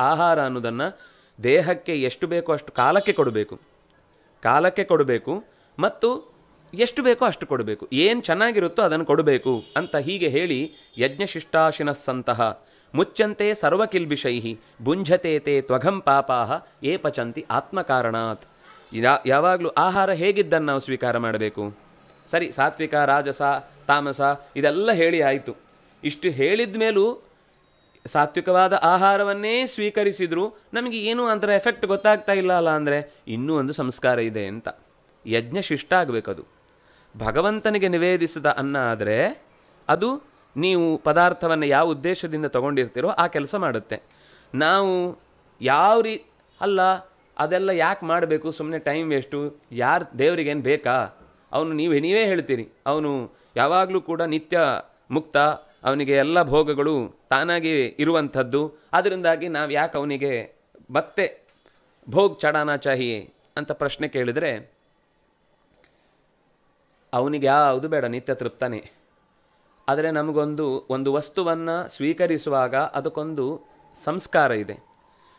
ಆಹಾರ ಅನ್ನೋದನ್ನು ದೇಹಕ್ಕೆ ಎಷ್ಟು ಬೇಕೋ ಅಷ್ಟು ಕಾಲಕ್ಕೆ ಕೊಡಬೇಕು ಮತ್ತು ಎಷ್ಟು ಬೇಕೋ ಅಷ್ಟು ಕೊಡಬೇಕು, ಏನು ಚೆನ್ನಾಗಿರುತ್ತೋ ಅದನ್ನು ಕೊಡಬೇಕು ಅಂತ ಹೀಗೆ ಹೇಳಿ ಯಜ್ಞಶಿಷ್ಟಾಶಿನಸ್ಸಂತಹ ಮುಚ್ಚಂತೆ ಸರ್ವಕಿಲ್ಬಿಷೈ ಭುಂಜತೆ ತೇ ತ್ವಘಂ ಪಾಪಾಹ ಏ ಪಚಂತಿ ಆತ್ಮಕಾರಣಾತ್. ಯಾವಾಗಲೂ ಆಹಾರ ಹೇಗಿದ್ದನ್ನು ನಾವು ಸ್ವೀಕಾರ ಮಾಡಬೇಕು. ಸರಿ, ಸಾತ್ವಿಕ, ರಾಜಸ, ತಾಮಸ ಇದೆಲ್ಲ ಹೇಳಿ ಆಯಿತು. ಇಷ್ಟು ಹೇಳಿದ ಮೇಲೂ ಸಾತ್ವಿಕವಾದ ಆಹಾರವನ್ನೇ ಸ್ವೀಕರಿಸಿದರೂ ನಮಗೆ ಏನೂ ಅದರ ಎಫೆಕ್ಟ್ ಗೊತ್ತಾಗ್ತಾ ಇಲ್ಲ ಅಲ್ಲ ಅಂದರೆ ಇನ್ನೂ ಒಂದು ಸಂಸ್ಕಾರ ಇದೆ ಅಂತ. ಯಜ್ಞ ಶಿಷ್ಟ ಆಗಬೇಕದು. ಭಗವಂತನಿಗೆ ನಿವೇದಿಸಿದ ಅನ್ನ ಆದರೆ ಅದು ನೀವು ಪದಾರ್ಥವನ್ನು ಯಾವ ಉದ್ದೇಶದಿಂದ ತಗೊಂಡಿರ್ತೀರೋ ಆ ಕೆಲಸ ಮಾಡುತ್ತೆ. ನಾವು ಅಲ್ಲ ಅದೆಲ್ಲ ಯಾಕೆ ಮಾಡಬೇಕು, ಸುಮ್ಮನೆ ಟೈಮ್ ವೇಸ್ಟು, ಯಾರು ದೇವರಿಗೇನು ಬೇಕಾ, ಅವನು ನೀವೇ ಹೇಳ್ತೀರಿ ಅವನು ಯಾವಾಗಲೂ ಕೂಡ ನಿತ್ಯ ಮುಕ್ತ, ಅವನಿಗೆ ಎಲ್ಲ ಭೋಗಗಳು ತಾನಾಗಿ ಇರುವಂಥದ್ದು, ಅದರಿಂದಾಗಿ ನಾವು ಯಾಕೆ ಅವನಿಗೆ ಮತ್ತೆ ಭೋಗ್ ಚಡಾನಾ ಚಾಹಿಯೇ ಅಂತ ಪ್ರಶ್ನೆ ಕೇಳಿದರೆ ಅವನಿಗೆ ಯಾವುದು ಬೇಡ, ನಿತ್ಯ ತೃಪ್ತಾನೆ. ಆದರೆ ನಮಗೊಂದು ವಸ್ತುವನ್ನು ಸ್ವೀಕರಿಸುವಾಗ ಅದಕ್ಕೊಂದು ಸಂಸ್ಕಾರ ಇದೆ.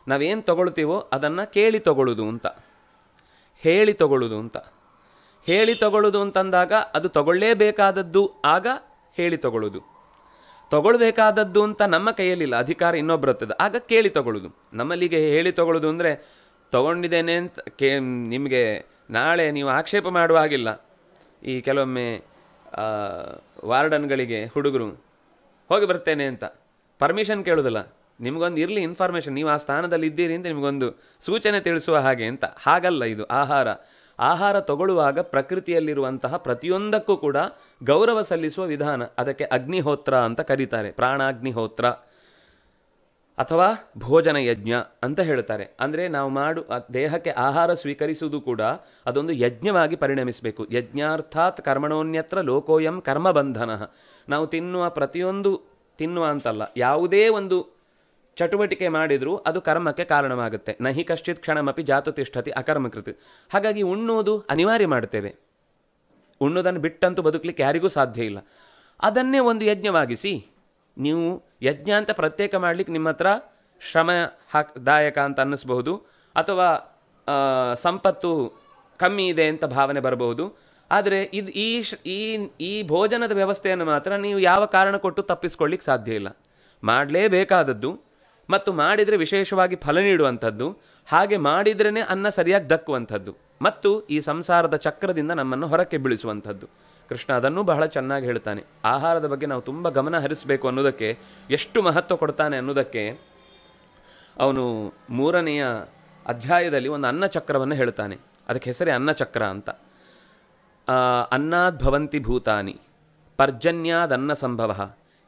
ನಾವೇನು ತಗೊಳ್ತೀವೋ ಅದನ್ನು ಕೇಳಿ ತಗೊಳ್ಳೋದು ಅಂತ, ಹೇಳಿ ತಗೊಳ್ಳೋದು ಅಂತಂದಾಗ ಅದು ತಗೊಳ್ಳೇಬೇಕಾದದ್ದು, ಆಗ ಹೇಳಿ ತಗೊಳ್ಬೇಕಾದದ್ದು ಅಂತ ನಮ್ಮ ಕೈಯಲ್ಲಿಲ್ಲ, ಅಧಿಕಾರ ಇನ್ನೊಬ್ಬರತ್ತದ, ಆಗ ಕೇಳಿ ತಗೊಳ್ಳೋದು. ನಮ್ಮಲ್ಲಿಗೆ ಹೇಳಿ ತಗೊಳ್ಳೋದು ಅಂದರೆ ತಗೊಂಡಿದ್ದೇನೆ ಅಂತ ನಿಮಗೆ ನಾಳೆ ನೀವು ಆಕ್ಷೇಪ ಮಾಡುವ ಹಾಗಿಲ್ಲ. ಈ ಕೆಲವೊಮ್ಮೆ ವಾರ್ಡನ್ಗಳಿಗೆ ಹುಡುಗರು ಹೋಗಿ ಬರ್ತೇನೆ ಅಂತ ಪರ್ಮಿಷನ್ ಕೇಳೋದಿಲ್ಲ, ನಿಮಗೊಂದು ಇರಲಿ ಇನ್ಫಾರ್ಮೇಷನ್, ನೀವು ಆ ಸ್ಥಾನದಲ್ಲಿ ಇದ್ದೀರಿ ಅಂತ ನಿಮಗೊಂದು ಸೂಚನೆ ತಿಳಿಸುವ ಹಾಗೆ ಅಂತ. ಹಾಗಲ್ಲ ಇದು ಆಹಾರ ತಗೊಳ್ಳುವಾಗ ಪ್ರಕೃತಿಯಲ್ಲಿರುವಂತಹ ಪ್ರತಿಯೊಂದಕ್ಕೂ ಕೂಡ ಗೌರವ ಸಲ್ಲಿಸುವ ವಿಧಾನ. ಅದಕ್ಕೆ ಅಗ್ನಿಹೋತ್ರ ಅಂತ ಕರೀತಾರೆ, ಪ್ರಾಣಾಗ್ನಿಹೋತ್ರ ಅಥವಾ ಭೋಜನ ಯಜ್ಞ ಅಂತ ಹೇಳ್ತಾರೆ. ಅಂದರೆ ನಾವು ದೇಹಕ್ಕೆ ಆಹಾರ ಸ್ವೀಕರಿಸುವುದು ಕೂಡ ಅದೊಂದು ಯಜ್ಞವಾಗಿ ಪರಿಣಮಿಸಬೇಕು. ಯಜ್ಞಾರ್ಥಾತ್ ಕರ್ಮಣೋನ್ಯತ್ರ ಲೋಕೋಯಂ ಕರ್ಮಬಂಧನ. ನಾವು ತಿನ್ನುವ ಅಂತಲ್ಲ, ಯಾವುದೇ ಒಂದು ಚಟುವಟಿಕೆ ಮಾಡಿದರೂ ಅದು ಕರ್ಮಕ್ಕೆ ಕಾರಣವಾಗುತ್ತೆ. ನಹಿ ಕಶ್ಚಿತ್ ಕ್ಷಣಮಪಿ ಜಾತು ತಿಷ್ಠತಿ ಅಕರ್ಮಕೃತ್. ಹಾಗಾಗಿ ಉಣ್ಣುವುದು ಅನಿವಾರ್ಯ ಮಾಡ್ತೇವೆ, ಉಣ್ಣುವುದನ್ನು ಬಿಟ್ಟಂತೂ ಬದುಕಲಿಕ್ಕೆ ಯಾರಿಗೂ ಸಾಧ್ಯ ಇಲ್ಲ. ಅದನ್ನೇ ಒಂದು ಯಜ್ಞವಾಗಿಸಿ. ನೀವು ಯಜ್ಞ ಅಂತ ಪ್ರತ್ಯೇಕ ಮಾಡಲಿಕ್ಕೆ ನಿಮ್ಮ ಹತ್ರ ದಾಯಕ ಅಂತ ಅನ್ನಿಸ್ಬಹುದು, ಅಥವಾ ಸಂಪತ್ತು ಕಮ್ಮಿ ಇದೆ ಅಂತ ಭಾವನೆ ಬರಬಹುದು. ಆದರೆ ಈ ಭೋಜನದ ವ್ಯವಸ್ಥೆಯನ್ನು ಮಾತ್ರ ನೀವು ಯಾವ ಕಾರಣ ಕೊಟ್ಟು ತಪ್ಪಿಸ್ಕೊಳ್ಳಿಕ್ಕೆ ಸಾಧ್ಯ ಇಲ್ಲ. ಮಾಡಲೇಬೇಕಾದದ್ದು ಮತ್ತು ಮಾಡಿದರೆ ವಿಶೇಷವಾಗಿ ಫಲ ನೀಡುವಂಥದ್ದು, ಹಾಗೆ ಮಾಡಿದ್ರೇ ಅನ್ನ ಸರಿಯಾಗಿ ದಕ್ಕುವಂಥದ್ದು ಮತ್ತು ಈ ಸಂಸಾರದ ಚಕ್ರದಿಂದ ನಮ್ಮನ್ನು ಹೊರಕ್ಕೆ ಬೀಳಿಸುವಂಥದ್ದು. ಕೃಷ್ಣ ಅದನ್ನು ಬಹಳ ಚೆನ್ನಾಗಿ ಹೇಳ್ತಾನೆ. ಆಹಾರದ ಬಗ್ಗೆ ನಾವು ತುಂಬ ಗಮನ ಹರಿಸಬೇಕು ಅನ್ನೋದಕ್ಕೆ, ಎಷ್ಟು ಮಹತ್ವ ಕೊಡ್ತಾನೆ ಅನ್ನೋದಕ್ಕೆ ಅವನು 3ನೆಯ ಅಧ್ಯಾಯದಲ್ಲಿ ಒಂದು ಅನ್ನಚಕ್ರವನ್ನು ಹೇಳ್ತಾನೆ. ಅದಕ್ಕೆ ಹೆಸರೇ ಅನ್ನಚಕ್ರ ಅಂತ. ಅನ್ನಾದ್ ಭವಂತಿ ಭೂತಾನಿ ಪರ್ಜನ್ಯಾದನ್ನ ಸಂಭವ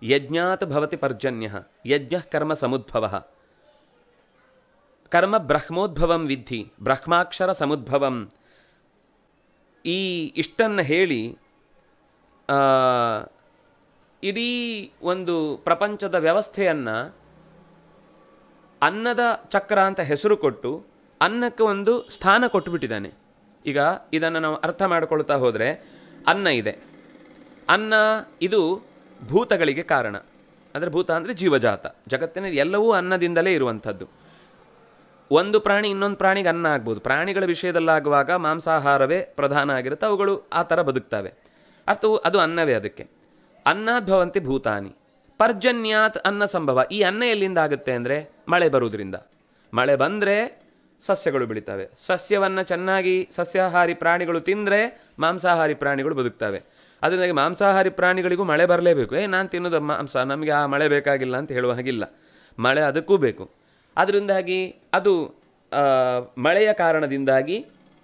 ಯಜ್ಞಾತ್ ಭವತಿ ಪರ್ಜನ್ಯ ಯಜ್ಞ ಕರ್ಮ ಸಮುದ್ಭವ ಕರ್ಮ ಬ್ರಹ್ಮೋದ್ಭವಂ ವಿದ್ಧಿ ಬ್ರಹ್ಮಾಕ್ಷರ ಸಮುದ್ಭವಂ. ಇಷ್ಟನ್ನು ಹೇಳಿ ಇಡೀ ಒಂದು ಪ್ರಪಂಚದ ವ್ಯವಸ್ಥೆಯನ್ನು ಅನ್ನದ ಚಕ್ರ ಅಂತ ಹೆಸರು ಕೊಟ್ಟು ಅನ್ನಕ್ಕೆ ಒಂದು ಸ್ಥಾನ ಕೊಟ್ಟುಬಿಟ್ಟಿದ್ದಾನೆ. ಈಗ ಇದನ್ನು ನಾವು ಅರ್ಥ ಮಾಡಿಕೊಳ್ತಾ ಹೋದರೆ, ಅನ್ನ ಇದೆ, ಅನ್ನ ಇದು ಭೂತಗಳಿಗೆ ಕಾರಣ. ಅಂದರೆ ಭೂತ ಅಂದರೆ ಜೀವಜಾತ, ಜಗತ್ತಿನ ಎಲ್ಲವೂ ಅನ್ನದಿಂದಲೇ ಇರುವಂಥದ್ದು. ಒಂದು ಪ್ರಾಣಿ ಇನ್ನೊಂದು ಪ್ರಾಣಿಗೆ ಅನ್ನ ಆಗ್ಬೋದು. ಪ್ರಾಣಿಗಳ ವಿಷಯದಲ್ಲಾಗುವಾಗ ಮಾಂಸಾಹಾರವೇ ಪ್ರಧಾನ ಆಗಿರುತ್ತೆ, ಅವುಗಳು ಆ ಥರ ಬದುಕ್ತವೆ. ಅದು ಅನ್ನವೇ. ಅದಕ್ಕೆ ಅನ್ನದ್ಭವಂತಿ ಭೂತಾನಿ ಪರ್ಜನ್ಯಾತ್ ಅನ್ನ ಸಂಭವ. ಈ ಅನ್ನ ಎಲ್ಲಿಂದ ಆಗುತ್ತೆ ಅಂದರೆ ಮಳೆ ಬರುವುದರಿಂದ. ಮಳೆ ಬಂದರೆ ಸಸ್ಯಗಳು ಬೆಳೀತವೆ. ಸಸ್ಯವನ್ನು ಚೆನ್ನಾಗಿ ಸಸ್ಯಾಹಾರಿ ಪ್ರಾಣಿಗಳು ತಿಂದರೆ ಮಾಂಸಾಹಾರಿ ಪ್ರಾಣಿಗಳು ಬದುಕ್ತವೆ. ಅದರಿಂದಾಗಿ ಮಾಂಸಾಹಾರಿ ಪ್ರಾಣಿಗಳಿಗೂ ಮಳೆ ಬರಲೇಬೇಕು. ನಾನು ತಿನ್ನೋದು ಮಾಂಸ, ನಮಗೆ ಆ ಮಳೆ ಬೇಕಾಗಿಲ್ಲ ಅಂತ ಹೇಳುವ ಹಾಗಿಲ್ಲ, ಮಳೆ ಅದಕ್ಕೂ ಬೇಕು. ಅದರಿಂದಾಗಿ ಅದು ಮಳೆಯ ಕಾರಣದಿಂದಾಗಿ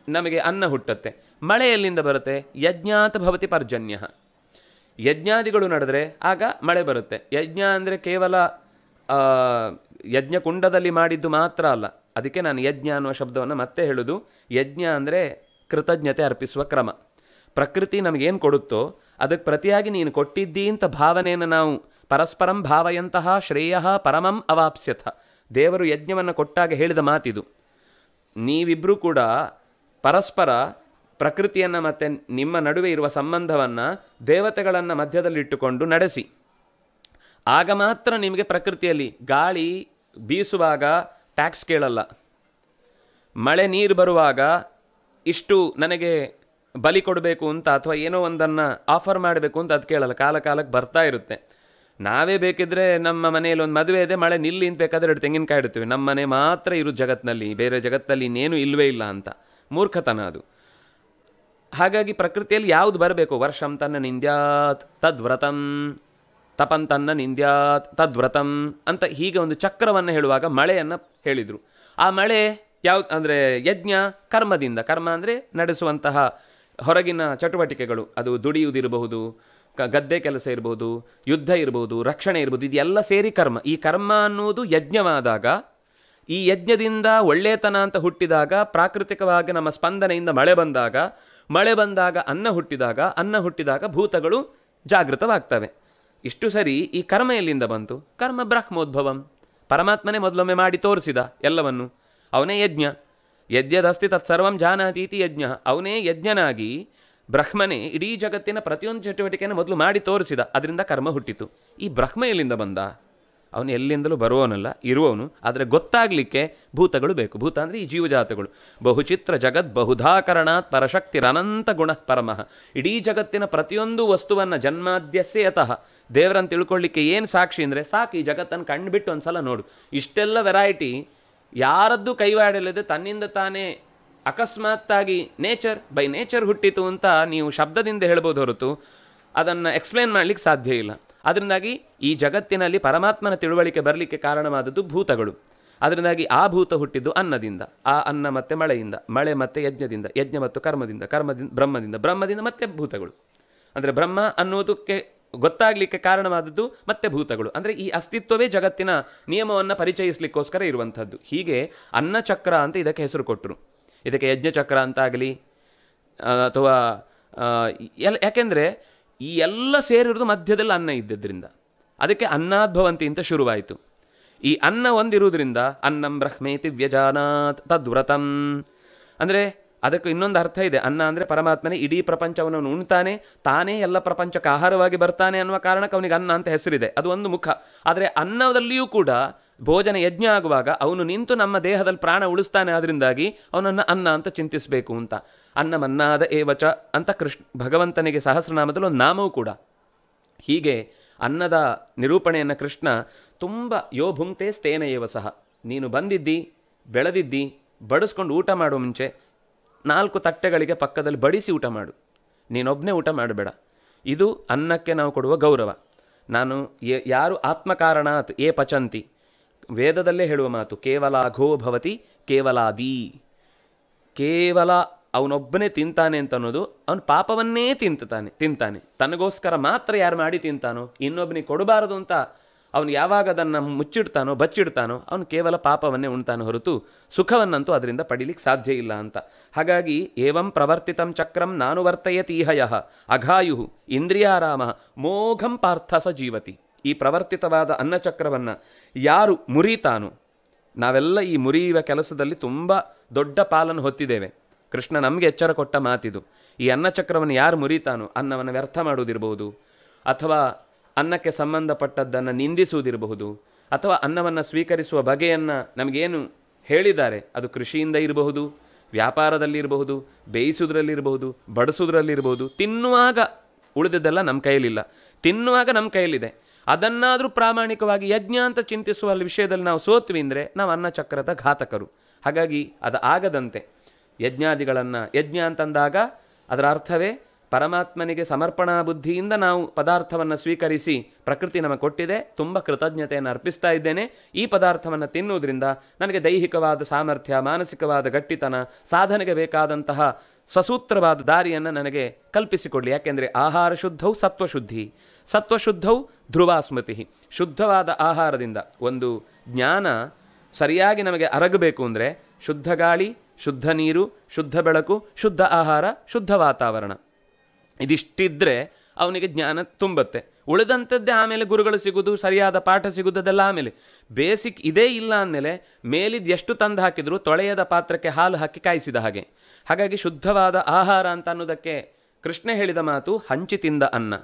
ನಮಗೆ ಅನ್ನ ಹುಟ್ಟುತ್ತೆ. ಮಳೆ ಎಲ್ಲಿಂದ ಬರುತ್ತೆ? ಯಜ್ಞಾತ್ ಭವತಿ ಪರ್ಜನ್ಯ. ಯಜ್ಞಾದಿಗಳು ನಡೆದರೆ ಆಗ ಮಳೆ ಬರುತ್ತೆ. ಯಜ್ಞ ಅಂದರೆ ಕೇವಲ ಯಜ್ಞಕುಂಡದಲ್ಲಿ ಮಾಡಿದ್ದು ಮಾತ್ರ ಅಲ್ಲ. ಅದಕ್ಕೆ ನಾನು ಯಜ್ಞ ಅನ್ನುವ ಶಬ್ದವನ್ನು ಮತ್ತೆ ಹೇಳೋದು. ಯಜ್ಞ ಅಂದರೆ ಕೃತಜ್ಞತೆ ಅರ್ಪಿಸುವ ಕ್ರಮ. ಪ್ರಕೃತಿ ನಮಗೇನು ಕೊಡುತ್ತೋ ಅದಕ್ಕೆ ಪ್ರತಿಯಾಗಿ ನೀನು ಕೊಟ್ಟಿದ್ದೀ ಅಂತ ಭಾವನೆಯನ್ನು ನಾವು ಪರಸ್ಪರಂ ಭಾವಯಂತಹ ಶ್ರೇಯ ಪರಮಂ ಅವಾಪ್ಸ್ಯಥ. ದೇವರು ಯಜ್ಞವನ್ನು ಕೊಟ್ಟಾಗ ಹೇಳಿದ ಮಾತಿದು. ನೀವಿಬ್ಬರೂ ಕೂಡ ಪರಸ್ಪರ ಪ್ರಕೃತಿಯನ್ನು ಮತ್ತು ನಿಮ್ಮ ನಡುವೆ ಇರುವ ಸಂಬಂಧವನ್ನು ದೇವತೆಗಳನ್ನು ಮಧ್ಯದಲ್ಲಿಟ್ಟುಕೊಂಡು ನಡೆಸಿ. ಆಗ ಮಾತ್ರ ನಿಮಗೆ ಪ್ರಕೃತಿಯಲ್ಲಿ ಗಾಳಿ ಬೀಸುವಾಗ ಟ್ಯಾಕ್ಸ್ ಕೇಳಲ್ಲ. ಮಳೆ ನೀರು ಬರುವಾಗ ಇಷ್ಟು ನನಗೆ ಬಲಿ ಕೊಡಬೇಕು ಅಂತ ಅಥವಾ ಏನೋ ಒಂದನ್ನು ಆಫರ್ ಮಾಡಬೇಕು ಅಂತ ಅದು ಕೇಳಲ್ಲ. ಕಾಲಕ್ಕೆ ಬರ್ತಾ ಇರುತ್ತೆ. ನಾವೇ ಬೇಕಿದ್ರೆ ನಮ್ಮ ಮನೆಯಲ್ಲಿ ಒಂದು ಮದುವೆ ಇದೆ, ಮಳೆ ನಿಲ್ಲಿ ಅಂತ ಬೇಕಾದ್ರೆ 2 ತೆಂಗಿನಕಾಯಿ ಇಡ್ತೀವಿ. ನಮ್ಮ ಮನೆ ಮಾತ್ರ ಇರೋದು ಜಗತ್ತಿನಲ್ಲಿ, ಬೇರೆ ಜಗತ್ತಲ್ಲಿ ಇನ್ನೇನು ಇಲ್ಲವೇ ಇಲ್ಲ ಅಂತ. ಮೂರ್ಖತನ ಅದು. ಹಾಗಾಗಿ ಪ್ರಕೃತಿಯಲ್ಲಿ ಯಾವುದು ಬರಬೇಕು? ವರ್ಷಂ ತನ್ನ ನಿಂದ್ಯಾತ್ ತದ್ವ್ರತಂ, ತಪನ್ ತನ್ನ ನಿಂದ್ಯಾತ್ ತದ್ವ್ರತಂ ಅಂತ ಹೀಗೆ ಒಂದು ಚಕ್ರವನ್ನು ಹೇಳುವಾಗ ಮಳೆಯನ್ನು ಹೇಳಿದರು. ಆ ಮಳೆ ಯಾವ್ದು ಅಂದರೆ ಯಜ್ಞ ಕರ್ಮದಿಂದ. ಕರ್ಮ ಅಂದರೆ ನಡೆಸುವಂತಹ ಹೊರಗಿನ ಚಟುವಟಿಕೆಗಳು, ಅದು ದುಡಿಯುವುದಿರಬಹುದು, ಗದ್ದೆ ಕೆಲಸ ಇರ್ಬೋದು, ಯುದ್ಧ ಇರ್ಬೋದು, ರಕ್ಷಣೆ ಇರ್ಬೋದು, ಇದೆಲ್ಲ ಸೇರಿ ಕರ್ಮ. ಈ ಕರ್ಮ ಅನ್ನುವುದು ಯಜ್ಞವಾದಾಗ, ಈ ಯಜ್ಞದಿಂದ ಒಳ್ಳೆತನ ಅಂತ ಹುಟ್ಟಿದಾಗ, ಪ್ರಾಕೃತಿಕವಾಗಿ ನಮ್ಮ ಸ್ಪಂದನೆಯಿಂದ ಮಳೆ ಬಂದಾಗ ಅನ್ನ ಹುಟ್ಟಿದಾಗ ಭೂತಗಳು ಜಾಗೃತವಾಗ್ತವೆ. ಇಷ್ಟು ಸರಿ. ಈ ಕರ್ಮ ಎಲ್ಲಿಂದ ಬಂತು? ಕರ್ಮ ಬ್ರಹ್ಮೋದ್ಭವಂ. ಪರಮಾತ್ಮನೇ ಮೊದಲೊಮ್ಮೆ ಮಾಡಿ ತೋರಿಸಿದ ಎಲ್ಲವನ್ನು. ಅವನೇ ಯಜ್ಞ. ಯಜ್ಞದಸ್ತಿ ತತ್ಸರ್ವಂ ಜಾನಾತೀತಿ ಯಜ್ಞ. ಅವನೇ ಯಜ್ಞನಾಗಿ ಬ್ರಹ್ಮನೇ ಇಡೀ ಜಗತ್ತಿನ ಪ್ರತಿಯೊಂದು ಚಟುವಟಿಕೆಯನ್ನು ಮೊದಲು ಮಾಡಿ ತೋರಿಸಿದ. ಅದರಿಂದ ಕರ್ಮ ಹುಟ್ಟಿತು. ಈ ಬ್ರಹ್ಮ ಎಲ್ಲಿಂದ ಬಂದ? ಅವನು ಎಲ್ಲಿಂದಲೂ ಬರುವವನಲ್ಲ, ಇರುವವನು. ಆದರೆ ಗೊತ್ತಾಗಲಿಕ್ಕೆ ಭೂತಗಳು ಬೇಕು. ಭೂತ ಅಂದರೆ ಈ ಜೀವಜಾತಗಳು. ಬಹುಚಿತ್ರ ಜಗತ್ ಬಹುಧಾಕರಣಾತ್ ಪರಶಕ್ತಿರನಂತ ಗುಣ ಪರಮಃ. ಇಡೀ ಜಗತ್ತಿನ ಪ್ರತಿಯೊಂದು ವಸ್ತುವನ್ನು ಜನ್ಮಾದ್ಯಸ್ಸೇ ಯತಃ ದೇವರನ್ನು ತಿಳ್ಕೊಳ್ಳಿಕ್ಕೆ ಏನು ಸಾಕ್ಷಿ ಅಂದರೆ ಸಾಕು, ಈ ಜಗತ್ತನ್ನು ಕಂಡುಬಿಟ್ಟು ಒಂದು ಸಲ ನೋಡು. ಇಷ್ಟೆಲ್ಲ ವೆರೈಟಿ ಯಾರದ್ದು ಕೈವಾಡಲಿದೆ, ತನ್ನಿಂದ ತಾನೇ ಅಕಸ್ಮಾತ್ತಾಗಿ ಬೈ ನೇಚರ್ ಹುಟ್ಟಿತು ಅಂತ ನೀವು ಶಬ್ದದಿಂದ ಹೇಳ್ಬೋದು ಹೊರತು ಅದನ್ನು ಎಕ್ಸ್ಪ್ಲೇನ್ ಮಾಡಲಿಕ್ಕೆ ಸಾಧ್ಯ ಇಲ್ಲ. ಅದರಿಂದಾಗಿ ಈ ಜಗತ್ತಿನಲ್ಲಿ ಪರಮಾತ್ಮನ ತಿಳುವಳಿಕೆ ಬರಲಿಕ್ಕೆ ಕಾರಣವಾದದ್ದು ಭೂತಗಳು. ಅದರಿಂದಾಗಿ ಆ ಭೂತ ಹುಟ್ಟಿದ್ದು ಅನ್ನದಿಂದ, ಆ ಅನ್ನ ಮತ್ತು ಮಳೆಯಿಂದ, ಮಳೆ ಮತ್ತು ಯಜ್ಞದಿಂದ, ಯಜ್ಞ ಮತ್ತು ಕರ್ಮದಿಂದ ಬ್ರಹ್ಮದಿಂದ ಮತ್ತೆ ಭೂತಗಳು. ಅಂದರೆ ಬ್ರಹ್ಮ ಅನ್ನೋದಕ್ಕೆ ಗೊತ್ತಾಗಲಿಕ್ಕೆ ಕಾರಣವಾದದ್ದು ಮತ್ತೆ ಭೂತಗಳು. ಅಂದರೆ ಈ ಅಸ್ತಿತ್ವವೇ ಜಗತ್ತಿನ ನಿಯಮವನ್ನು ಪರಿಚಯಿಸಲಿಕ್ಕೋಸ್ಕರ ಇರುವಂಥದ್ದು. ಹೀಗೆ ಅನ್ನಚಕ್ರ ಅಂತ ಇದಕ್ಕೆ ಹೆಸರು ಕೊಟ್ಟರು. ಇದಕ್ಕೆ ಯಜ್ಞಚಕ್ರ ಅಂತಾಗಲಿ ಅಥವಾ ಯಾಕೆಂದರೆ ಈ ಎಲ್ಲ ಸೇರಿರೋದು ಮಧ್ಯದಲ್ಲಿ ಅನ್ನ ಇದ್ದದ್ರಿಂದ ಅದಕ್ಕೆ ಅನ್ನದ್ಭವಂತಿ ಅಂತ ಶುರುವಾಯಿತು. ಈ ಅನ್ನ ಒಂದಿರುವುದರಿಂದ ಅನ್ನಂ ಬ್ರಹ್ಮೇತಿ ವ್ಯಜಾನಾತ್ ತದ್ವ್ರತಂ. ಅಂದರೆ ಅದಕ್ಕೆ ಇನ್ನೊಂದು ಅರ್ಥ ಇದೆ. ಅನ್ನ ಅಂದರೆ ಪರಮಾತ್ಮನೇ ಇಡೀ ಪ್ರಪಂಚವನ್ನು ಉಣ್ತಾನೆ, ತಾನೇ ಎಲ್ಲ ಪ್ರಪಂಚಕ್ಕೆ ಆಹಾರವಾಗಿ ಬರ್ತಾನೆ ಅನ್ನುವ ಕಾರಣಕ್ಕೆ ಅವನಿಗೆ ಅನ್ನ ಅಂತ ಹೆಸರಿದೆ. ಅದು ಒಂದು ಮುಖ. ಆದರೆ ಅನ್ನದಲ್ಲಿಯೂ ಕೂಡ ಭೋಜನ ಯಜ್ಞ ಆಗುವಾಗ ಅವನು ನಿಂತು ನಮ್ಮ ದೇಹದಲ್ಲಿ ಪ್ರಾಣ ಉಳಿಸ್ತಾನೆ. ಅದರಿಂದಾಗಿ ಅವನನ್ನು ಅನ್ನ ಅಂತ ಚಿಂತಿಸಬೇಕು ಅಂತ. ಅನ್ನಮನ್ನಾದ ಏವಚ ಅಂತ ಭಗವಂತನಿಗೆ ಸಹಸ್ರನಾಮದಲ್ಲಿ ಒಂದು ನಾಮವೂ ಕೂಡ. ಹೀಗೆ ಅನ್ನದ ನಿರೂಪಣೆಯನ್ನು ಕೃಷ್ಣ ತುಂಬ ಯೋ ಭುಂಕ್ತೆ ಸ್ಥೇನ ಏವ ಸಹ. ನೀನು ಬಂದಿದ್ದಿ, ಬೆಳೆದಿದ್ದಿ, ಬಡಿಸ್ಕೊಂಡು ಊಟ ಮಾಡೋ ಮುಂಚೆ 4 ತಟ್ಟೆಗಳಿಗೆ ಪಕ್ಕದಲ್ಲಿ ಬಡಿಸಿ ಊಟ ಮಾಡು. ನೀನೊಬ್ಬನೇ ಊಟ ಮಾಡಬೇಡ. ಇದು ಅನ್ನಕ್ಕೆ ನಾವು ಕೊಡುವ ಗೌರವ. ನಾನು ಯಾರು ಆತ್ಮಕಾರಣಾತ್ ಏ ಪಚಂತಿ, ವೇದದಲ್ಲೇ ಹೇಳುವ ಮಾತು, ಕೇವಲ ಘೋ ಭವತಿ ಕೇವಲಾದಿ. ಕೇವಲ ಅವನೊಬ್ಬನೇ ತಿಂತಾನೆ ಅಂತ ಅನ್ನೋದು, ಅವನು ಪಾಪವನ್ನೇ ತಿಂತಾನೆ. ತನಗೋಸ್ಕರ ಮಾತ್ರ ಯಾರು ಮಾಡಿ ತಿಂತಾನೋ, ಇನ್ನೊಬ್ಬನಿಗೆ ಕೊಡಬಾರದು ಅಂತ ಅವನು ಯಾವಾಗ ಅದನ್ನು ಬಚ್ಚಿಡ್ತಾನೋ ಅವನು ಕೇವಲ ಪಾಪವನ್ನೇ ಉಣ್ತಾನೆ ಹೊರತು ಸುಖವನ್ನಂತೂ ಅದರಿಂದ ಪಡೀಲಿಕ್ಕೆ ಸಾಧ್ಯ ಇಲ್ಲ ಅಂತ. ಹಾಗಾಗಿ ಏವಂ ಪ್ರವರ್ತಿತಂ ಚಕ್ರಂ ನಾನು ವರ್ತಯತೀಹಯ ಅಘಾಯು ಇಂದ್ರಿಯಾರಾಮ ಮೋಘಂ ಪಾರ್ಥ ಸ ಜೀವತಿ. ಈ ಪ್ರವರ್ತಿತವಾದ ಅನ್ನಚಕ್ರವನ್ನು ಯಾರು ಮುರಿತಾನೋ, ನಾವೆಲ್ಲ ಈ ಮುರಿಯುವ ಕೆಲಸದಲ್ಲಿ ತುಂಬ ದೊಡ್ಡ ಪಾಲನ್ನು ಹೊತ್ತಿದ್ದೇವೆ. ಕೃಷ್ಣ ನಮಗೆ ಎಚ್ಚರ ಕೊಟ್ಟ ಮಾತಿದು. ಈ ಅನ್ನಚಕ್ರವನ್ನು ಯಾರು ಮುರಿತಾನೋ, ಅನ್ನವನ್ನು ವ್ಯರ್ಥ ಮಾಡುವುದಿರಬಹುದು, ಅಥವಾ ಅನ್ನಕ್ಕೆ ಸಂಬಂಧಪಟ್ಟದ್ದನ್ನು ನಿಂದಿಸುವುದಿರಬಹುದು, ಅಥವಾ ಅನ್ನವನ್ನು ಸ್ವೀಕರಿಸುವ ಬಗೆಯನ್ನು ನಮಗೇನು ಹೇಳಿದ್ದಾರೆ ಅದು ಕೃಷಿಯಿಂದ ಇರಬಹುದು, ವ್ಯಾಪಾರದಲ್ಲಿರಬಹುದು, ಬೇಯಿಸೋದ್ರಲ್ಲಿರಬಹುದು, ಬಡಿಸೋದ್ರಲ್ಲಿರ್ಬೋದು. ತಿನ್ನುವಾಗ ಉಳಿದದ್ದೆಲ್ಲ ನಮ್ಮ ಕೈಯಲ್ಲಿಲ್ಲ, ತಿನ್ನುವಾಗ ನಮ್ಮ ಕೈಯಲ್ಲಿದೆ. ಅದನ್ನಾದರೂ ಪ್ರಾಮಾಣಿಕವಾಗಿ ಯಜ್ಞ ಅಂತ ಚಿಂತಿಸುವ ವಿಷಯದಲ್ಲಿ ನಾವು ಸೋತ್ವಿ ಅಂದರೆ ನಾವು ಅನ್ನಚಕ್ರದ ಘಾತಕರು. ಹಾಗಾಗಿ ಅದು ಆಗದಂತೆ ಯಜ್ಞಾದಿಗಳನ್ನು, ಯಜ್ಞ ಅಂತಂದಾಗ ಅದರ ಅರ್ಥವೇ ಪರಮಾತ್ಮನಿಗೆ ಸಮರ್ಪಣಾ ಬುದ್ಧಿಯಿಂದ ನಾವು ಪದಾರ್ಥವನ್ನು ಸ್ವೀಕರಿಸಿ ಪ್ರಕೃತಿ ನಮಗೆ ಕೊಟ್ಟಿದೆ, ತುಂಬ ಕೃತಜ್ಞತೆಯನ್ನು ಅರ್ಪಿಸ್ತಾ ಇದ್ದೇನೆ. ಈ ಪದಾರ್ಥವನ್ನು ತಿನ್ನುವುದರಿಂದ ನನಗೆ ದೈಹಿಕವಾದ ಸಾಮರ್ಥ್ಯ, ಮಾನಸಿಕವಾದ ಗಟ್ಟಿತನ, ಸಾಧನೆಗೆ ಬೇಕಾದಂತಹ ಸಸೂತ್ರವಾದ ದಾರಿಯನ್ನು ನನಗೆ ಕಲ್ಪಿಸಿಕೊಡಲಿ. ಯಾಕೆಂದರೆ ಆಹಾರ ಶುದ್ಧವು ಸತ್ವಶುದ್ಧಿ, ಸತ್ವಶುದ್ಧವು ಧ್ರುವ ಸ್ಮೃತಿ. ಶುದ್ಧವಾದ ಆಹಾರದಿಂದ ಒಂದು ಜ್ಞಾನ ಸರಿಯಾಗಿ ನಮಗೆ ಅರಗಬೇಕು ಅಂದರೆ ಶುದ್ಧ ಗಾಳಿ, ಶುದ್ಧ ನೀರು, ಶುದ್ಧ ಬೆಳಕು, ಶುದ್ಧ ಆಹಾರ, ಶುದ್ಧ ವಾತಾವರಣ, ಇದಿಷ್ಟಿದ್ದರೆ ಅವನಿಗೆ ಜ್ಞಾನ ತುಂಬತ್ತೆ. ಉಳಿದಂಥದ್ದೇ ಆಮೇಲೆ ಗುರುಗಳು ಸಿಗೋದು, ಸರಿಯಾದ ಪಾಠ ಸಿಗೋದು, ಅದೆಲ್ಲ ಆಮೇಲೆ. ಬೇಸಿಕ್ ಇದೇ ಇಲ್ಲ ಅಂದಮೇಲೆ ಮೇಲಿದ್ದು ಎಷ್ಟು ತಂದು ಹಾಕಿದ್ರು ತೊಳೆಯದ ಪಾತ್ರಕ್ಕೆ ಹಾಲು ಹಾಕಿ ಕಾಯಿಸಿದ ಹಾಗೆ. ಹಾಗಾಗಿ ಶುದ್ಧವಾದ ಆಹಾರ ಅಂತ ಅನ್ನೋದಕ್ಕೆ ಕೃಷ್ಣ ಹೇಳಿದ ಮಾತು ಹಂಚಿ ತಿಂದ ಅನ್ನ,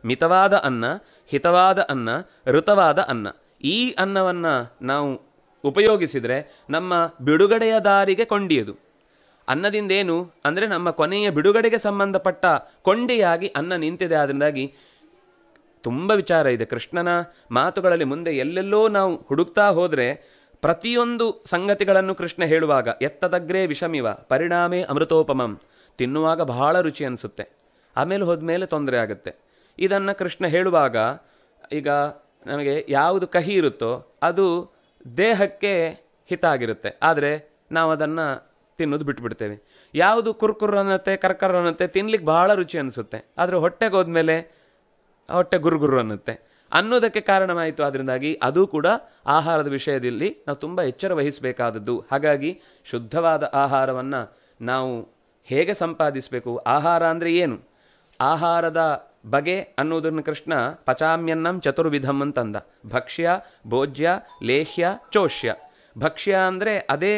ಮಿತವಾದ ಅನ್ನ, ಹಿತವಾದ ಅನ್ನ, ಋತವಾದ ಅನ್ನ. ಈ ಅನ್ನವನ್ನು ನಾವು ಉಪಯೋಗಿಸಿದರೆ ನಮ್ಮ ಬಿಡುಗಡೆಯ ದಾರಿಗೆ ಕೊಂಡಿಯದು. ಅನ್ನದಿಂದೇನು ಅಂದರೆ ನಮ್ಮ ಕೊನೆಯ ಬಿಡುಗಡೆಗೆ ಸಂಬಂಧಪಟ್ಟ ಕೊಂಡಿಯಾಗಿ ಅನ್ನ ನಿಂತಿದೆ. ಅದರಿಂದಾಗಿ ತುಂಬ ವಿಚಾರ ಇದೆ ಕೃಷ್ಣನ ಮಾತುಗಳಲ್ಲಿ. ಮುಂದೆ ಎಲ್ಲೆಲ್ಲೋ ನಾವು ಹುಡುಕ್ತಾ ಹೋದರೆ ಪ್ರತಿಯೊಂದು ಸಂಗತಿಗಳನ್ನು ಕೃಷ್ಣ ಹೇಳುವಾಗ ಎತ್ತದಗ್ರೇ ವಿಷಮಿವ ಪರಿಣಾಮೇ ಅಮೃತೋಪಮಂ, ತಿನ್ನುವಾಗ ಬಹಳ ರುಚಿ ಅನಿಸುತ್ತೆ, ಆಮೇಲೆ ಹೋದ್ಮೇಲೆ ತೊಂದರೆ ಆಗುತ್ತೆ. ಇದನ್ನು ಕೃಷ್ಣ ಹೇಳುವಾಗ ಈಗ ನಮಗೆ ಯಾವುದು ಕಹಿ ಇರುತ್ತೋ ಅದು ದೇಹಕ್ಕೆ ಹಿತ ಆಗಿರುತ್ತೆ, ಆದರೆ ನಾವು ಅದನ್ನು ತಿನ್ನೋದು ಬಿಟ್ಬಿಡ್ತೇವೆ. ಯಾವುದು ಕುರ್ಕುರ್ ಅನ್ನತ್ತೆ ಕರ್ಕರ್ ಅನ್ನತ್ತೆ ತಿನ್ಲಿಕ್ಕೆ ಬಹಳ ರುಚಿ ಅನಿಸುತ್ತೆ, ಆದರೆ ಹೊಟ್ಟೆಗೆ ಹೋದ್ಮೇಲೆ ಹೊಟ್ಟೆ ಗುರುಗುರು ಅನ್ನುತ್ತೆ ಅನ್ನೋದಕ್ಕೆ ಕಾರಣವಾಯಿತು. ಅದರಿಂದಾಗಿ ಅದು ಕೂಡ ಆಹಾರದ ವಿಷಯದಲ್ಲಿ ನಾವು ತುಂಬ ಎಚ್ಚರ ವಹಿಸಬೇಕಾದದ್ದು. ಹಾಗಾಗಿ ಶುದ್ಧವಾದ ಆಹಾರವನ್ನು ನಾವು ಹೇಗೆ ಸಂಪಾದಿಸಬೇಕು, ಆಹಾರ ಅಂದರೆ ಏನು, ಆಹಾರದ ಬಗೆ ಅನ್ನೋದನ್ನು ಕೃಷ್ಣ ಪಚಾಮ್ಯನ್ನಂ ಚತುರ್ವಿಧಂ ಅಂತಂದ. ಭಕ್ಷ್ಯ, ಭೋಜ್ಯ, ಲೇಹ್ಯ, ಚೋಷ್ಯ. ಭಕ್ಷ್ಯ ಅಂದರೆ ಅದೇ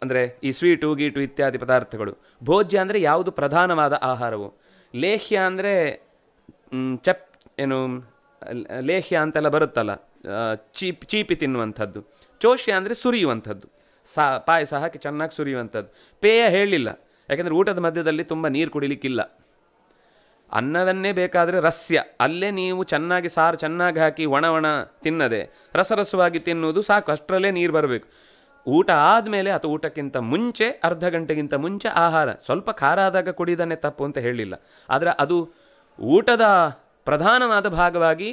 ಅಂದರೆ ಈ ಸ್ವೀಟು ಗೀಟು ಇತ್ಯಾದಿ ಪದಾರ್ಥಗಳು. ಭೋಜ್ಯ ಅಂದರೆ ಯಾವುದು ಪ್ರಧಾನವಾದ ಆಹಾರವು. ಲೇಹ್ಯ ಅಂದರೆ ಏನು ಲೇಹ್ಯ ಅಂತೆಲ್ಲ ಬರುತ್ತಲ್ಲ, ಚೀಪಿ ತಿನ್ನುವಂಥದ್ದು. ಚೋಷ್ಯ ಅಂದರೆ ಸುರಿಯುವಂಥದ್ದು, ಪಾಯಸ ಹಾಕಿ ಚೆನ್ನಾಗಿ ಸುರಿಯುವಂಥದ್ದು. ಪೇಯ ಹೇಳಲಿಲ್ಲ, ಯಾಕೆಂದರೆ ಊಟದ ಮಧ್ಯದಲ್ಲಿ ತುಂಬ ನೀರು ಕುಡಿಲಿಕ್ಕಿಲ್ಲ. ಅನ್ನವನ್ನೇ ಬೇಕಾದರೆ ರಸ್ಯ, ಅಲ್ಲೇ ನೀವು ಚೆನ್ನಾಗಿ ಸಾರು ಚೆನ್ನಾಗಿ ಹಾಕಿ ಒಣ ತಿನ್ನದೆ ರಸರಸವಾಗಿ ತಿನ್ನುವುದು ಸಾಕು, ಅಷ್ಟರಲ್ಲೇ ನೀರು ಬರಬೇಕು. ಊಟ ಆದಮೇಲೆ ಅಥವಾ ಊಟಕ್ಕಿಂತ ಮುಂಚೆ ಅರ್ಧ ಗಂಟೆಗಿಂತ ಮುಂಚೆ ಆಹಾರ ಸ್ವಲ್ಪ ಖಾರ ಆದಾಗ ಕುಡಿಯೋದನ್ನೇ ತಪ್ಪು ಅಂತ ಹೇಳಲಿಲ್ಲ, ಆದರೆ ಅದು ಊಟದ ಪ್ರಧಾನವಾದ ಭಾಗವಾಗಿ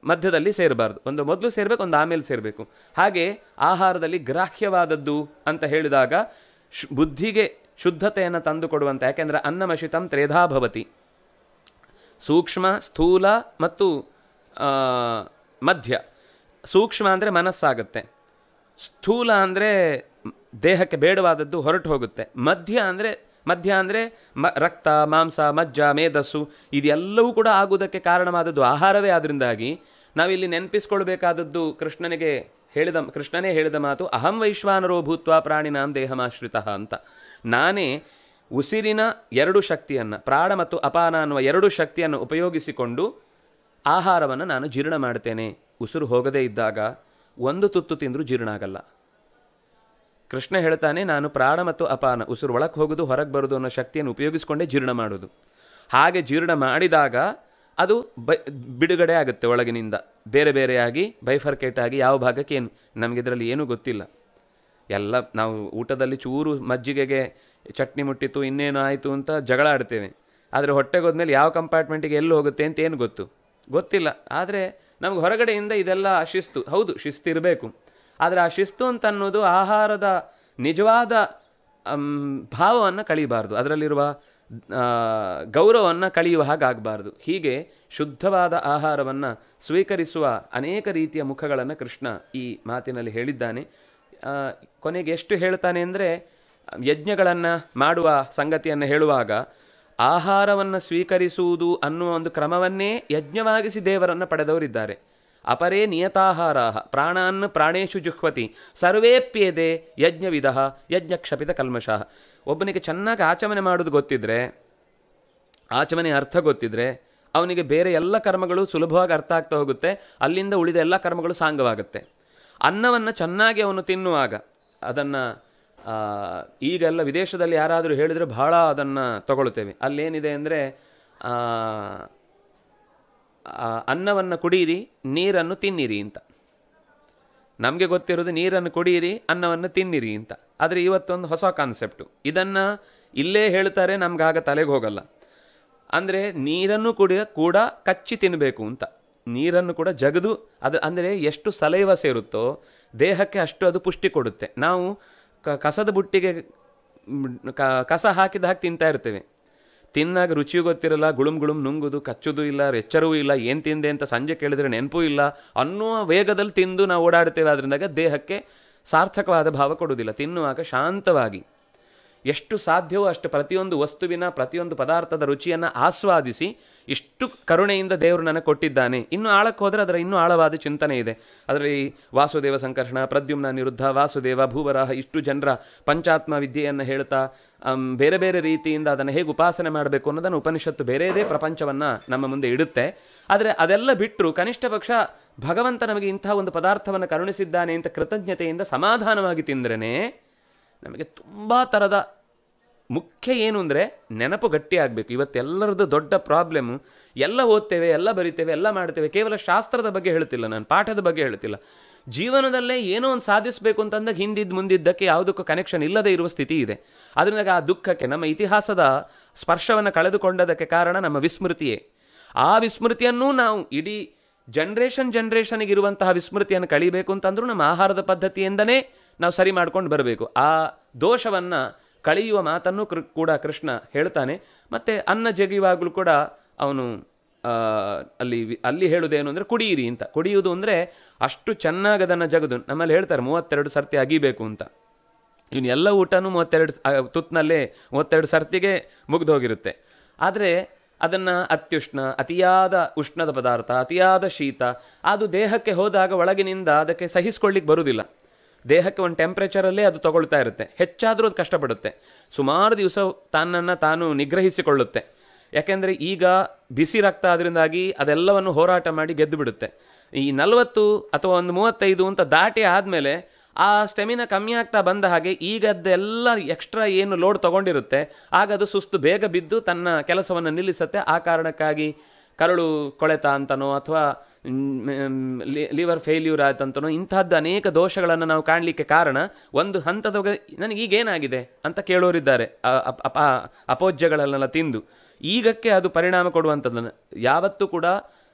ಮಧ್ಯದಲ್ಲಿ ಸೇರಬಾರ್ದು. ಒಂದು ಮೊದಲು ಸೇರಬೇಕು, ಒಂದು ಆಮೇಲೆ ಸೇರಬೇಕು. ಹಾಗೆ ಆಹಾರದಲ್ಲಿ ಗ್ರಾಹ್ಯವಾದದ್ದು ಅಂತ ಹೇಳಿದಾಗ ಬುದ್ಧಿಗೆ ಶುದ್ಧತೆಯನ್ನು ತಂದುಕೊಡುವಂಥ, ಯಾಕೆಂದರೆ ಅನ್ನಮಶಿತಂ ತ್ರೇಧಾ ಭವತಿ, ಸೂಕ್ಷ್ಮ, ಸ್ಥೂಲ ಮತ್ತು ಮಧ್ಯ. ಸೂಕ್ಷ್ಮ ಅಂದರೆ ಮನಸ್ಸಾಗುತ್ತೆ, ಸ್ಥೂಲ ಅಂದರೆ ದೇಹಕ್ಕೆ ಬೇಡವಾದದ್ದು ಹೊರಟು ಹೋಗುತ್ತೆ, ಮಧ್ಯ ಅಂದರೆ ರಕ್ತ, ಮಾಂಸ, ಮಜ್ಜ, ಮೇಧಸ್ಸು ಇದೆಲ್ಲವೂ ಕೂಡ ಆಗುವುದಕ್ಕೆ ಕಾರಣವಾದದ್ದು ಆಹಾರವೇ. ಆದ್ದರಿಂದಾಗಿ ನಾವಿಲ್ಲಿ ನೆನಪಿಸ್ಕೊಳ್ಬೇಕಾದದ್ದು ಕೃಷ್ಣನೇ ಹೇಳಿದ ಮಾತು, ಅಹಂ ವೈಶ್ವಾನರೋ ಭೂತ್ವ ಪ್ರಾಣಿನಾಂ ದೇಹಮಾಶ್ರಿತಃ ಅಂತ. ನಾನೇ ಉಸಿರಿನ ಎರಡು ಶಕ್ತಿಯನ್ನು, ಪ್ರಾಣ ಮತ್ತು ಅಪಾನ ಅನ್ನುವ ಎರಡು ಶಕ್ತಿಯನ್ನು ಉಪಯೋಗಿಸಿಕೊಂಡು ಆಹಾರವನ್ನು ನಾನು ಜೀರ್ಣ ಮಾಡ್ತೇನೆ. ಉಸಿರು ಹೋಗದೇ ಇದ್ದಾಗ ಒಂದು ತುತ್ತು ತಿಂದರೂ ಜೀರ್ಣ ಆಗಲ್ಲ. ಕೃಷ್ಣ ಹೇಳ್ತಾನೆ, ನಾನು ಪ್ರಾಣ ಮತ್ತು ಅಪಾನ, ಉಸಿರು ಒಳಕ್ಕೆ ಹೋಗೋದು ಹೊರಗೆ ಬರೋದು ಅನ್ನೋ ಶಕ್ತಿಯನ್ನು ಉಪಯೋಗಿಸಿಕೊಂಡೇ ಜೀರ್ಣ ಮಾಡೋದು. ಹಾಗೆ ಜೀರ್ಣ ಮಾಡಿದಾಗ ಅದು ಬಿಡುಗಡೆ ಆಗುತ್ತೆ ಒಳಗಿನಿಂದ, ಬೇರೆ ಬೇರೆಯಾಗಿ ಬೈಫರ್ಕೇಟ್ ಆಗಿ ಯಾವ ಭಾಗಕ್ಕೆ ಏನು ನಮಗಿದರಲ್ಲಿ ಏನೂ ಗೊತ್ತಿಲ್ಲ. ಎಲ್ಲ ನಾವು ಊಟದಲ್ಲಿ ಚೂರು ಮಜ್ಜಿಗೆಗೆ ಚಟ್ನಿ ಮುಟ್ಟಿತು ಇನ್ನೇನು ಆಯಿತು ಅಂತ ಜಗಳ ಆಡ್ತೇವೆ, ಆದರೆ ಹೊಟ್ಟೆಗೆ ಹೋದ್ಮೇಲೆ ಯಾವ ಕಂಪಾರ್ಟ್ಮೆಂಟಿಗೆ ಎಲ್ಲಿ ಹೋಗುತ್ತೆ ಅಂತ ಏನು ಗೊತ್ತಿಲ್ಲ. ಆದರೆ ನಮ್ಗೆ ಹೊರಗಡೆಯಿಂದ ಇದೆಲ್ಲ ಶಿಸ್ತು, ಹೌದು ಶಿಸ್ತಿರಬೇಕು, ಆದರೆ ಆ ಶಿಸ್ತು ಅಂತ ಅನ್ನೋದು ಆಹಾರದ ನಿಜವಾದ ಭಾವವನ್ನು ಕಳೀಬಾರ್ದು, ಅದರಲ್ಲಿರುವ ಗೌರವವನ್ನು ಕಳೆಯುವ ಹಾಗಾಗಬಾರ್ದು. ಹೀಗೆ ಶುದ್ಧವಾದ ಆಹಾರವನ್ನು ಸ್ವೀಕರಿಸುವ ಅನೇಕ ರೀತಿಯ ಮುಖಗಳನ್ನು ಕೃಷ್ಣ ಈ ಮಾತಿನಲ್ಲಿ ಹೇಳಿದ್ದಾನೆ. ಕೊನೆಗೆ ಎಷ್ಟು ಹೇಳ್ತಾನೆ ಅಂದರೆ, ಯಜ್ಞಗಳನ್ನು ಮಾಡುವ ಸಂಗತಿಯನ್ನು ಹೇಳುವಾಗ ಆಹಾರವನ್ನು ಸ್ವೀಕರಿಸುವುದು ಅನ್ನುವ ಒಂದು ಕ್ರಮವನ್ನೇ ಯಜ್ಞವಾಗಿಸಿ ದೇವರನ್ನು ಪಡೆದವರಿದ್ದಾರೆ. ಅಪರೇ ನಿಯತಾಹಾರಾಹ ಪ್ರಾಣಾನ್ ಪ್ರಾಣೇಶು ಜುಹ್ವತಿ ಸರ್ವೇಪ್ಯೇದೆ ಯಜ್ಞವಿಧ ಯಜ್ಞಕ್ಷಪಿತ ಕಲ್ಮಷಃ. ಒಬ್ಬನಿಗೆ ಚೆನ್ನಾಗಿ ಆಚಮನೆ ಮಾಡೋದು ಗೊತ್ತಿದ್ರೆ, ಆಚಮನೆ ಅರ್ಥ ಗೊತ್ತಿದ್ರೆ, ಅವನಿಗೆ ಬೇರೆ ಎಲ್ಲ ಕರ್ಮಗಳು ಸುಲಭವಾಗಿ ಅರ್ಥ ಆಗ್ತಾ ಹೋಗುತ್ತೆ, ಅಲ್ಲಿಂದ ಉಳಿದ ಎಲ್ಲ ಕರ್ಮಗಳು ಸಾಂಗವಾಗುತ್ತೆ. ಅನ್ನವನ್ನು ಚೆನ್ನಾಗಿ ಅವನು ತಿನ್ನುವಾಗ ಅದನ್ನು ಈಗೆಲ್ಲ ವಿದೇಶದಲ್ಲಿ ಯಾರಾದರೂ ಹೇಳಿದರೆ ಬಹಳ ಅದನ್ನು ತಗೊಳ್ತೇವೆ. ಅಲ್ಲೇನಿದೆ ಅಂದರೆ ಅನ್ನವನ್ನು ಕುಡೀರಿ, ನೀರನ್ನು ತಿನ್ನಿರಿ ಅಂತ. ನಮಗೆ ಗೊತ್ತಿರೋದು ನೀರನ್ನು ಕುಡೀರಿ, ಅನ್ನವನ್ನು ತಿನ್ನಿರಿ ಅಂತ. ಆದರೆ ಇವತ್ತೊಂದು ಹೊಸ ಕಾನ್ಸೆಪ್ಟು, ಇದನ್ನು ಇಲ್ಲೇ ಹೇಳ್ತಾರೆ, ನಮಗಾಗ ತಲೆಗೆ ಹೋಗಲ್ಲ. ಅಂದರೆ ನೀರನ್ನು ಕೂಡ ಕಚ್ಚಿ ತಿನ್ನಬೇಕು ಅಂತ. ನೀರನ್ನು ಕೂಡ ಜಗದು ಅಂದರೆ ಎಷ್ಟು ಸಲೈವ ಸೇರುತ್ತೋ ದೇಹಕ್ಕೆ ಅಷ್ಟು ಅದು ಪುಷ್ಟಿ ಕೊಡುತ್ತೆ. ನಾವು ಕಸದ ಬುಟ್ಟಿಗೆ ಕಸ ಹಾಕಿದ ಹಾಕಿ ತಿಂತಾ ಇರ್ತೇವೆ, ತಿನ್ನಾಗ ರುಚಿಯೂ ಗೊತ್ತಿರಲ್ಲ, ಗುಳುಮ್ ನುಂಗುದು, ಕಚ್ಚುದು ಇಲ್ಲ, ಎಚ್ಚರವೂ ಇಲ್ಲ, ಏನು ತಿಂದೆ ಅಂತ ಸಂಜೆ ಕೇಳಿದರೆ ನೆನಪೂ ಇಲ್ಲ ಅನ್ನುವ ವೇಗದಲ್ಲಿ ತಿಂದು ನಾವು ಓಡಾಡ್ತೇವೆ. ಅದರಿಂದಾಗ ದೇಹಕ್ಕೆ ಸಾರ್ಥಕವಾದ ಭಾವ ಕೊಡುವುದಿಲ್ಲ. ತಿನ್ನುವಾಗ ಶಾಂತವಾಗಿ ಎಷ್ಟು ಸಾಧ್ಯವೋ ಅಷ್ಟು ಪ್ರತಿಯೊಂದು ವಸ್ತುವಿನ ಪ್ರತಿಯೊಂದು ಪದಾರ್ಥದ ರುಚಿಯನ್ನು ಆಸ್ವಾದಿಸಿ ಇಷ್ಟು ಕರುಣೆಯಿಂದ ದೇವರು ನನಗೆ ಕೊಟ್ಟಿದ್ದಾನೆ. ಇನ್ನು ಆಳಕ್ಕೆ ಹೋದರೆ ಅದರ ಇನ್ನೂ ಆಳವಾದ ಚಿಂತನೆ ಇದೆ. ಅದರಲ್ಲಿ ವಾಸುದೇವ ಸಂಕರ್ಷಣ, ಪ್ರದ್ಯುಮ್ನ ನಿರುದ್ಧ, ವಾಸುದೇವ, ಭೂವರಾಹ ಇಷ್ಟು ಜನರ ಪಂಚಾತ್ಮ ವಿದ್ಯೆಯನ್ನು ಹೇಳ್ತಾ ಬೇರೆ ಬೇರೆ ರೀತಿಯಿಂದ ಅದನ್ನು ಹೇಗೆ ಉಪಾಸನೆ ಮಾಡಬೇಕು ಅನ್ನೋದನ್ನು ಉಪನಿಷತ್ತು ಬೇರೆಯದೇ ಪ್ರಪಂಚವನ್ನು ನಮ್ಮ ಮುಂದೆ ಇಡುತ್ತೆ. ಆದರೆ ಅದೆಲ್ಲ ಬಿಟ್ಟರು ಕನಿಷ್ಠ ಪಕ್ಷ ಭಗವಂತ ನಮಗೆ ಇಂಥ ಒಂದು ಪದಾರ್ಥವನ್ನು ಕರುಣಿಸಿದ್ದಾನೆ ಅಂತ ಕೃತಜ್ಞತೆಯಿಂದ ಸಮಾಧಾನವಾಗಿ ತಿಂದ್ರೇ ನಮಗೆ ತುಂಬ ಥರದ ಮುಖ್ಯ ಏನು ಅಂದರೆ ನೆನಪು ಗಟ್ಟಿಯಾಗಬೇಕು. ಇವತ್ತೆಲ್ಲರದ್ದು ದೊಡ್ಡ ಪ್ರಾಬ್ಲಮ್ಮು, ಎಲ್ಲ ಓದ್ತೇವೆ, ಎಲ್ಲ ಬರಿತೇವೆ, ಎಲ್ಲ ಮಾಡ್ತೇವೆ, ಕೇವಲ ಶಾಸ್ತ್ರದ ಬಗ್ಗೆ ಹೇಳ್ತಿಲ್ಲ, ನಾನು ಪಾಠದ ಬಗ್ಗೆ ಹೇಳ್ತಿಲ್ಲ, ಜೀವನದಲ್ಲೇ ಏನೋ ಒಂದು ಸಾಧಿಸಬೇಕು ಅಂತಂದಾಗ ಹಿಂದಿದ್ದು ಮುಂದಿದ್ದಕ್ಕೆ ಯಾವುದಕ್ಕೂ ಕನೆಕ್ಷನ್ ಇಲ್ಲದೆ ಇರುವ ಸ್ಥಿತಿ ಇದೆ. ಅದರಿಂದ ಆ ದುಃಖಕ್ಕೆ, ನಮ್ಮ ಇತಿಹಾಸದ ಸ್ಪರ್ಶವನ್ನು ಕಳೆದುಕೊಂಡದಕ್ಕೆ ಕಾರಣ ನಮ್ಮ ವಿಸ್ಮೃತಿಯೇ. ಆ ವಿಸ್ಮೃತಿಯನ್ನೂ ನಾವು ಇಡೀ ಜನ್ರೇಷನ್ಗೆ ಇರುವಂತಹ ವಿಸ್ಮೃತಿಯನ್ನು ಕಳಿಬೇಕು ಅಂತಂದ್ರೂ ನಮ್ಮ ಆಹಾರದ ಪದ್ಧತಿಯಿಂದನೇ ನಾವು ಸರಿ ಮಾಡ್ಕೊಂಡು ಬರಬೇಕು. ಆ ದೋಷವನ್ನು ಕಳೆಯುವ ಮಾತನ್ನು ಕೂಡ ಕೃಷ್ಣ ಹೇಳ್ತಾನೆ. ಮತ್ತು ಅನ್ನ ಜಗಿಯುವಾಗಲೂ ಕೂಡ ಅವನು ಅಲ್ಲಿ ಹೇಳುವುದೇನು ಅಂದರೆ ಕುಡಿಯಿರಿ ಅಂತ. ಕುಡಿಯುವುದು ಅಂದರೆ ಅಷ್ಟು ಚೆನ್ನಾಗಿ ಅದನ್ನು ಜಗದು, ನಮ್ಮಲ್ಲಿ ಹೇಳ್ತಾರೆ 32 ಸರ್ತಿ ಅಗಿಬೇಕು ಅಂತ. ಇನ್ನು ಎಲ್ಲ ಊಟನೂ 32 ತುತ್ತಿನಲ್ಲೇ 32 ಸರ್ತಿಗೆ ಮುಗ್ದೋಗಿರುತ್ತೆ. ಆದರೆ ಅದನ್ನು ಅತ್ಯುಷ್ಣ, ಅತಿಯಾದ ಉಷ್ಣದ ಪದಾರ್ಥ, ಅತಿಯಾದ ಶೀತ, ಅದು ದೇಹಕ್ಕೆ ಹೋದಾಗ ಒಳಗಿನಿಂದ ಅದಕ್ಕೆ ಸಹಿಸ್ಕೊಳ್ಳಿಕ್ಕೆ ಬರುವುದಿಲ್ಲ. ದೇಹಕ್ಕೆ ಒಂದು ಟೆಂಪ್ರೇಚರಲ್ಲೇ ಅದು ತಗೊಳ್ತಾ ಇರುತ್ತೆ. ಹೆಚ್ಚಾದರೂ ಅದು ಕಷ್ಟಪಡುತ್ತೆ, ಸುಮಾರು ದಿವಸ ತನ್ನನ್ನು ತಾನು ನಿಗ್ರಹಿಸಿಕೊಳ್ಳುತ್ತೆ. ಯಾಕೆಂದರೆ ಈಗ ಬಿಸಿ ರಕ್ತ ಅದರಿಂದಾಗಿ ಅದೆಲ್ಲವನ್ನು ಹೋರಾಟ ಮಾಡಿ ಗೆದ್ದು ಬಿಡುತ್ತೆ. ಈ 40 ಅಥವಾ ಒಂದು 35 ಅಂತ ದಾಟಿ ಆದಮೇಲೆ ಆ ಸ್ಟೆಮಿನಾ ಕಮ್ಮಿ ಆಗ್ತಾ ಬಂದ ಹಾಗೆ ಈಗದ್ದೆಲ್ಲ ಎಕ್ಸ್ಟ್ರಾ ಏನು ಲೋಡ್ ತೊಗೊಂಡಿರುತ್ತೆ, ಆಗ ಅದು ಸುಸ್ತು ಬೇಗ ಬಿದ್ದು ತನ್ನ ಕೆಲಸವನ್ನು ನಿಲ್ಲಿಸುತ್ತೆ. ಆ ಕಾರಣಕ್ಕಾಗಿ ಕರಳು ಕೊಳೆತ ಅಂತನೋ ಅಥವಾ ಲಿವರ್ ಫೇಲ್ಯೂರ್ ಆಯ್ತಂತನೋ ಇಂಥದ್ದು ಅನೇಕ ದೋಷಗಳನ್ನು ನಾವು ಕಾಣಲಿಕ್ಕೆ ಕಾರಣ ಒಂದು ಹಂತದ ನನಗೀಗೇನಾಗಿದೆ ಅಂತ ಕೇಳೋರಿದ್ದಾರೆ. ಅಪೋಜ್ಯಗಳನ್ನೆಲ್ಲ ತಿಂದು ಈಗಕ್ಕೆ ಅದು ಪರಿಣಾಮ ಕೊಡುವಂಥದ್ದನ್ನು ಯಾವತ್ತೂ ಕೂಡ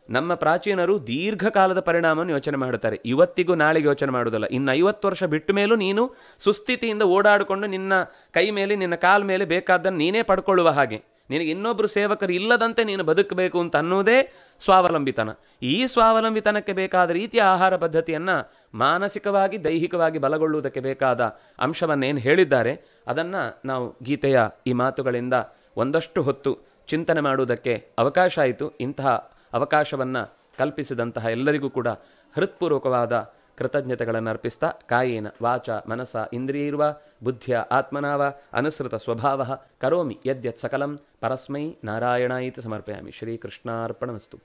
ನಮ್ಮ ಪ್ರಾಚೀನರು ದೀರ್ಘಕಾಲದ ಪರಿಣಾಮವನ್ನು ಯೋಚನೆ ಮಾಡುತ್ತಾರೆ. ಇವತ್ತಿಗೂ ನಾಳೆಗೆ ಯೋಚನೆ ಮಾಡೋದಲ್ಲ. ಇನ್ನು 50 ವರ್ಷ ಬಿಟ್ಟ ಮೇಲೂ ನೀನು ಸುಸ್ಥಿತಿಯಿಂದ ಓಡಾಡಿಕೊಂಡು ನಿನ್ನ ಕೈ ಮೇಲೆ ನಿನ್ನ ಕಾಲ ಮೇಲೆ ಬೇಕಾದ್ದನ್ನು ನೀನೇ ಪಡ್ಕೊಳ್ಳುವ ಹಾಗೆ, ನಿನಗೆ ಇನ್ನೊಬ್ಬರು ಸೇವಕರು ಇಲ್ಲದಂತೆ ನೀನು ಬದುಕಬೇಕು ಅಂತ ಅನ್ನೋದೇ ಸ್ವಾವಲಂಬಿತನ. ಈ ಸ್ವಾವಲಂಬಿತನಕ್ಕೆ ಬೇಕಾದ ರೀತಿಯ ಆಹಾರ ಪದ್ಧತಿಯನ್ನು ಮಾನಸಿಕವಾಗಿ ದೈಹಿಕವಾಗಿ ಬಲಗೊಳ್ಳುವುದಕ್ಕೆ ಬೇಕಾದ ಅಂಶವನ್ನೇನು ಹೇಳಿದ್ದಾರೆ ಅದನ್ನು ನಾವು ಗೀತೆಯ ಈ ಮಾತುಗಳಿಂದ ಒಂದಷ್ಟು ಹೊತ್ತು ಚಿಂತನೆ ಮಾಡುವುದಕ್ಕೆ ಅವಕಾಶ ಆಯಿತು. ಇಂತಹ ಅವಕಾಶವನ್ನು ಕಲ್ಪಿಸಿದಂತಹ ಎಲ್ಲರಿಗೂ ಕೂಡ ಹೃತ್ಪೂರ್ವಕವಾದ ಕೃತಜ್ಞತೆಗಳನ್ನು ಅರ್ಪಿಸ್ತಾ ಕಾಯೇನ ವಾಚ ಮನಸ ಇಂದ್ರಿಯೈರ್ವ ಬುದ್ಧಿಯ ಆತ್ಮನಾವ ಅನುಸೃತ ಸ್ವಭಾವ ಕರೋಮಿ ಯದ್ಯತ್ ಸಕಲಂ ಪರಸ್ಮೈ ನಾರಾಯಣಾಯಿತಿ ಸಮರ್ಪಯಾಮಿ. ಶ್ರೀಕೃಷ್ಣಾರ್ಪಣಮಸ್ತು.